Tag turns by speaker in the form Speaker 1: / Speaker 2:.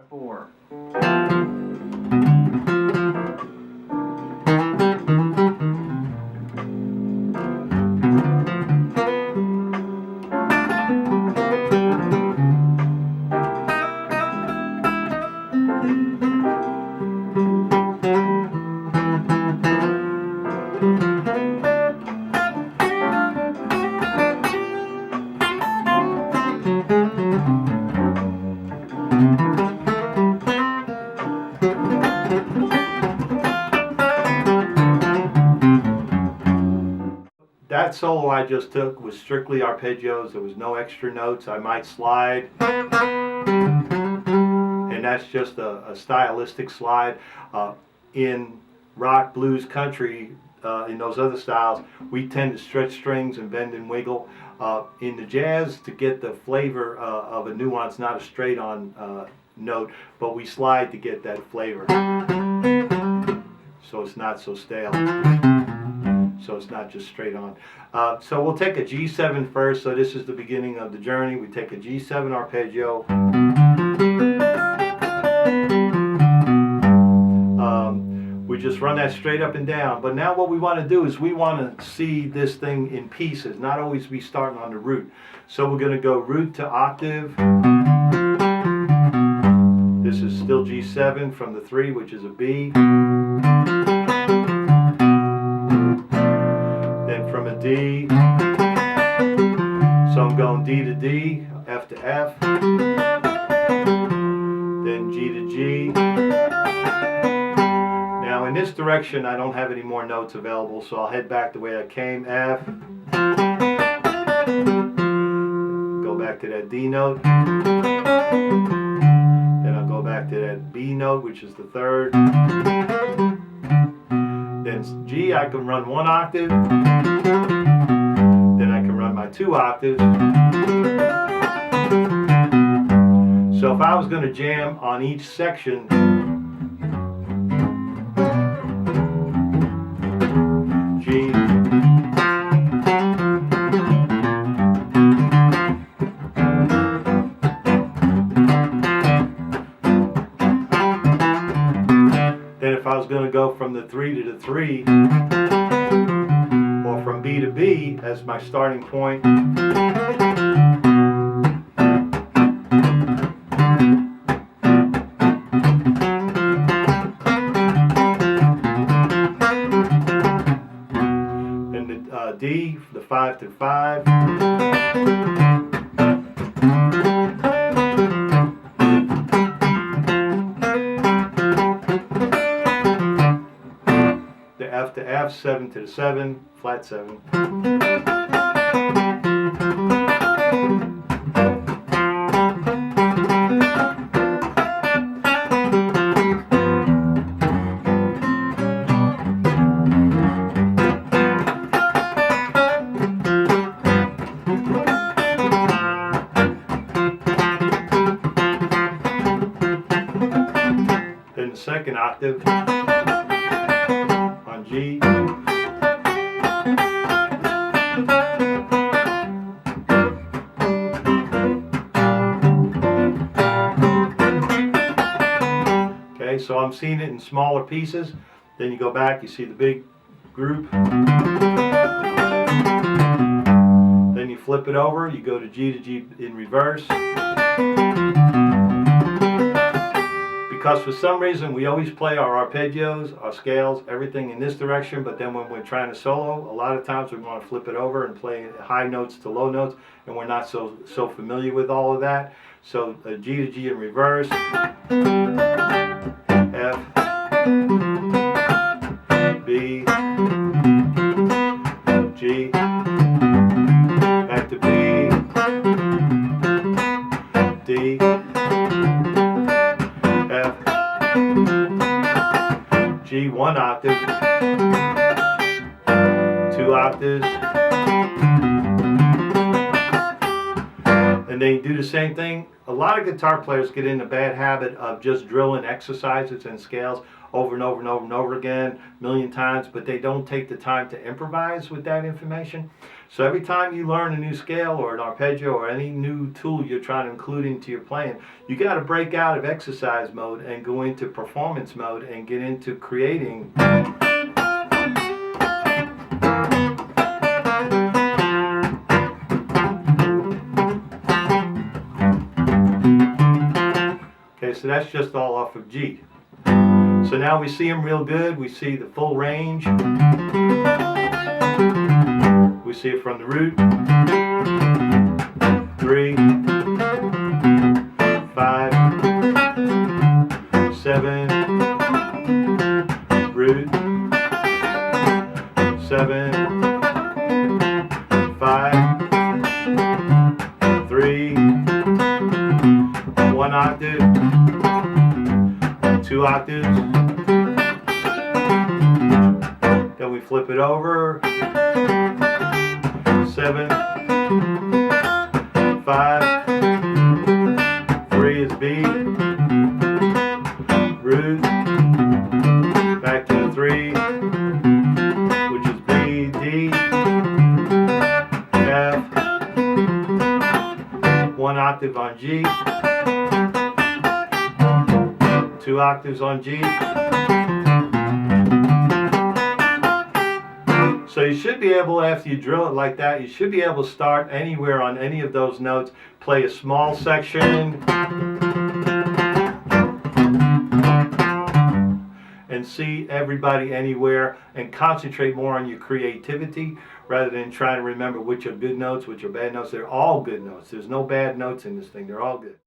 Speaker 1: 4. That solo I just took was strictly arpeggios. There was no extra notes. I might slide, and that's just a stylistic slide. In rock, blues, country, in those other styles, we tend to stretch strings and bend and wiggle. In the jazz, to get the flavor of a nuance, not a straight-on note, but we slide to get that flavor, so it's not so stale. So it's not just straight on. So we'll take a G7 first. So this is the beginning of the journey. We take a G7 arpeggio. We just run that straight up and down. But now what we want to do is we want to see this thing in pieces, not always be starting on the root. So we're going to go root to octave. This is still G7 from the 3, which is a B. From a D, so I'm going D to D, F to F, then G to G. Now in this direction I don't have any more notes available, so I'll head back the way I came, F, go back to that D note, then I'll go back to that B note, which is the 3rd. Then G, I can run 1 octave, then I can run my 2 octaves. So if I was going to jam on each section, G, then if I was going to go from the 3 to the 3, or from B to B as my starting point, then the D, the 5 to 5, F to F, 7 to the 7, flat 7. Then the second octave on G. Okay, so I'm seeing it in smaller pieces. Then you go back, you see the big group. Then you flip it over, you go to G in reverse. Because for some reason we always play our arpeggios, our scales, everything in this direction, but then when we're trying to solo, a lot of times we want to flip it over and play high notes to low notes, and we're not so familiar with all of that. So G to G in reverse, F, B, G, back to B, D, F, G, 1 octave, 2 octaves, and then you do the same thing. A lot of guitar players get in a bad habit of just drilling exercises and scales over and over and over and over again, a million times, but they don't take the time to improvise with that information. So every time you learn a new scale or an arpeggio or any new tool you're trying to include into your playing, you got to break out of exercise mode and go into performance mode and get into creating. Okay, so that's just all off of G. So now we see them real good. We see the full range. We see it from the root. 3, 5, 7, root, 7, 5, 3, 1 octave, 2 octaves. Then we flip it over. 7, 5, 3 is B, root, back to the 3, which is B, D, F, 1 octave on G, 2 octaves on G. So you should be able, after you drill it like that, you should be able to start anywhere on any of those notes, play a small section, and see everybody anywhere, and concentrate more on your creativity rather than trying to remember which are good notes, which are bad notes. They're all good notes. There's no bad notes in this thing. They're all good.